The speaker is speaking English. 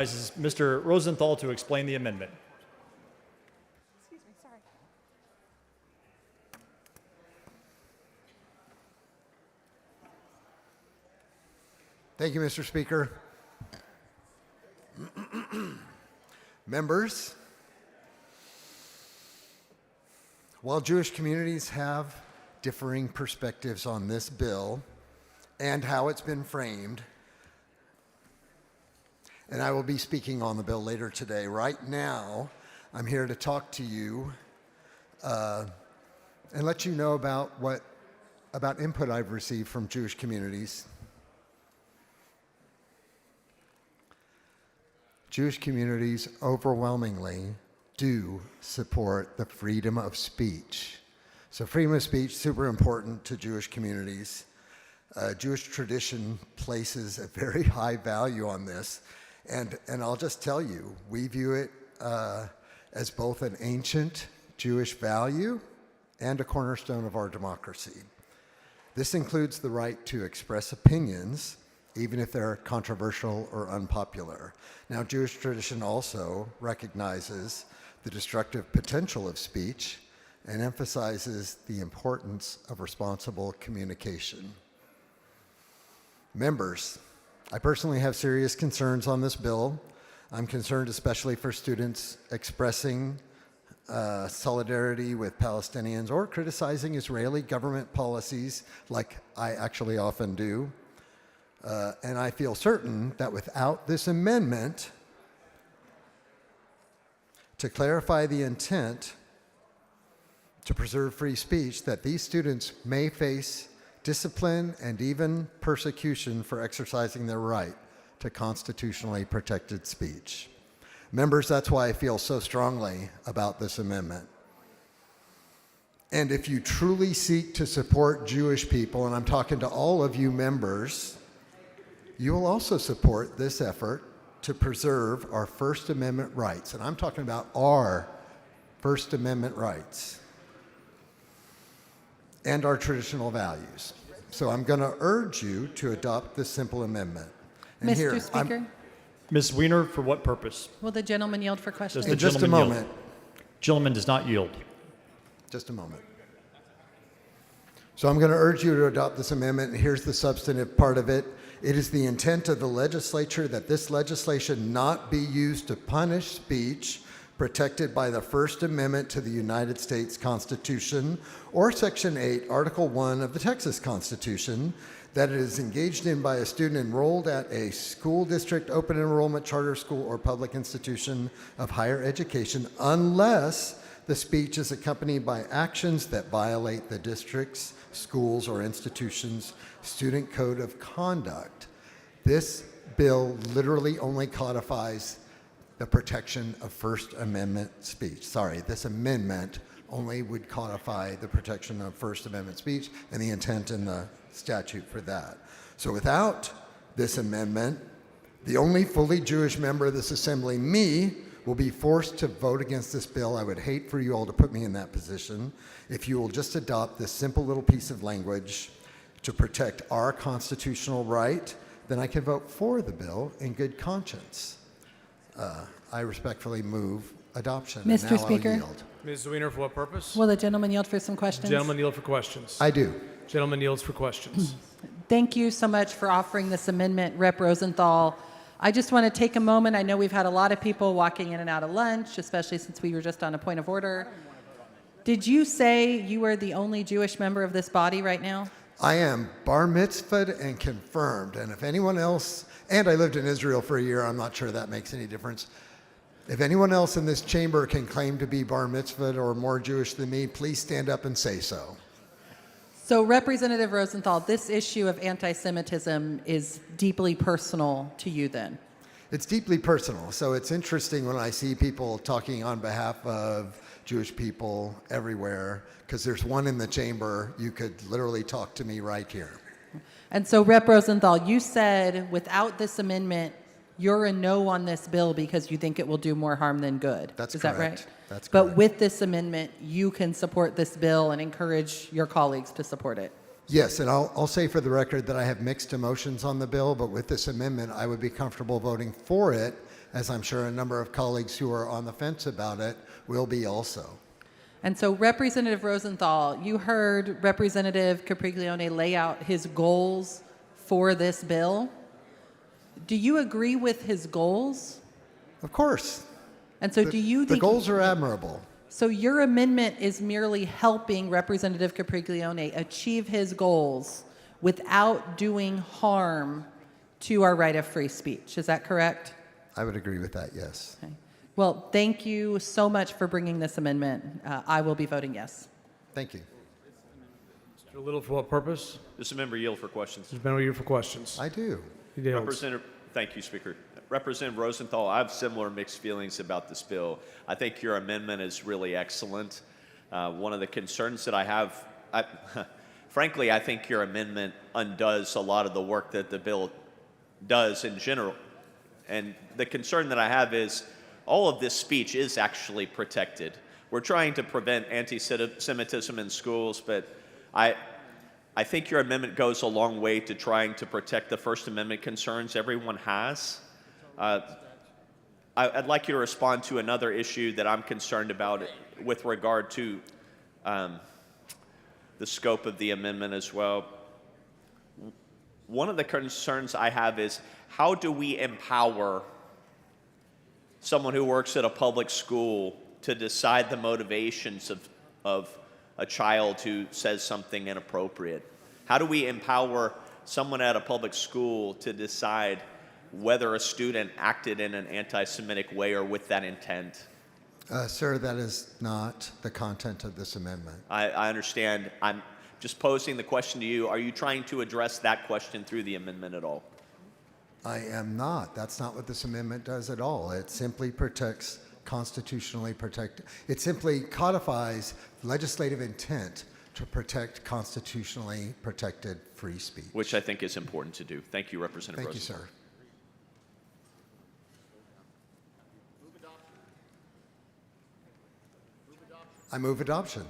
Is Mr. Rosenthal to explain the amendment. Excuse me, sorry. Thank you, Mr. Speaker. Members, while Jewish communities have differing perspectives on this bill and how it's been framed, and I will be speaking on the bill later today. Right now, I'm here to talk to you and let you know about input I've received from Jewish communities. Jewish communities overwhelmingly do support the freedom of speech. So freedom of speech, super important to Jewish communities. Jewish tradition places a very high value on this. And I'll just tell you, we view it as both an ancient Jewish value and a cornerstone of our democracy. This includes the right to express opinions, even if they're controversial or unpopular. Now, Jewish tradition also recognizes the destructive potential of speech and emphasizes the importance of responsible communication. Members, I personally have serious concerns on this bill. I'm concerned especially for students expressing solidarity with Palestinians or criticizing Israeli government policies like I actually often do. And I feel certain that without this amendment to clarify the intent to preserve free speech, that these students may face discipline and even persecution for exercising their right to constitutionally protected speech. Members, that's why I feel so strongly about this amendment. And if you truly seek to support Jewish people, and I'm talking to all of you members, you will also support this effort to preserve our First Amendment rights. And I'm talking about our First Amendment rights and our traditional values. So I'm going to urge you to adopt this simple amendment. And Mr. Speaker, Ms. Weiner, for what purpose? will the gentleman yield for questions? Does the in just a gentleman moment, yield? Gentleman does not yield. just a moment. So I'm going to urge you to adopt this amendment, and here's the substantive part of it. It is the intent of the legislature that this legislation not be used to punish speech protected by the First Amendment to the United States Constitution or Section 8, Article 1 of the Texas Constitution, that it is engaged in by a student enrolled at a school district, open enrollment, charter school, or public institution of higher education, unless the speech is accompanied by actions that violate the district's, schools, or institutions' student code of conduct. This bill literally only codifies the protection of First Amendment speech. Sorry, this amendment only would codify the protection of First Amendment speech and the intent in the statute for that. So without this amendment, the only fully Jewish member of this assembly, me, will be forced to vote against this bill. I would hate for you all to put me in that position. If you will just adopt this simple little piece of language to protect our constitutional right, then I can vote for the bill in good conscience. I respectfully move adoption. Mr. And now Speaker. I'll yield. Ms. Weiner, for what purpose? Will the gentleman yield for some questions? Gentleman yield for questions. I do. Gentleman yields for questions. Thank you so much for offering this amendment, Rep. Rosenthal. I just want to take a moment. I know we've had a lot of people walking in and out of lunch, especially since we were just on a point of order. Did you say you are the only Jewish member of this body right now? I am bar mitzvahed and confirmed. And if anyone else, and I lived in Israel for a year, I'm not sure that makes any difference. If anyone else in this chamber can claim to be bar mitzvahed or more Jewish than me, please stand up and say so. So, Representative Rosenthal, this issue of anti-Semitism is deeply personal to you then? It's deeply personal. So it's interesting when I see people talking on behalf of Jewish people everywhere, because there's one in the chamber. You could literally talk to me right here. And so, Rep. Rosenthal, you said without this amendment, you're a no on this bill because you think it will do more harm than good. That's Is correct. that right? That's But correct. with this amendment, you can support this bill and encourage your colleagues to support it. Yes, and I'll say for the record that I have mixed emotions on the bill, but with this amendment, I would be comfortable voting for it as I'm sure a number of colleagues who are on the fence about it will be also. And so, Representative Rosenthal, you heard Representative Capriglione lay out his goals for this bill. Do you agree with his goals? Of course. And so, do you The think goals are admirable. so? Your amendment is merely helping Representative Capriglione achieve his goals without doing harm to our right of free speech. Is that correct? I would agree with that, yes. Okay. Well, thank you so much for bringing this amendment. I will be voting yes. Thank you. Mr. Little, for what purpose? Does the member yield for questions? Mr. Benner, you for questions. I do. He yields. Thank you, Speaker. Representative Rosenthal, I have similar mixed feelings about this bill. I think your amendment is really excellent. One of the concerns that I have, frankly, I think your amendment undoes a lot of the work that the bill does in general. And the concern that I have is all of this speech is actually protected. We're trying to prevent anti-Semitism in schools, but I think your amendment goes a long way to trying to protect the First Amendment concerns everyone has. I'd like you to respond to another issue that I'm concerned about with regard to the scope of the amendment as well. One of the concerns I have is, how do we empower someone who works at a public school to decide the motivations of a child who says something inappropriate? How do we empower someone at a public school to decide whether a student acted in an anti-Semitic way or with that intent? Sir, that is not the content of this amendment. I understand. I'm just posing the question to you. Are you trying to address that question through the amendment at all? I am not. That's not what this amendment does at all. It simply protects constitutionally protected. It simply codifies legislative intent to protect constitutionally protected free speech. Which I think is important to do. Thank you, Representative Thank you, Rosenthal. sir. I move adoption.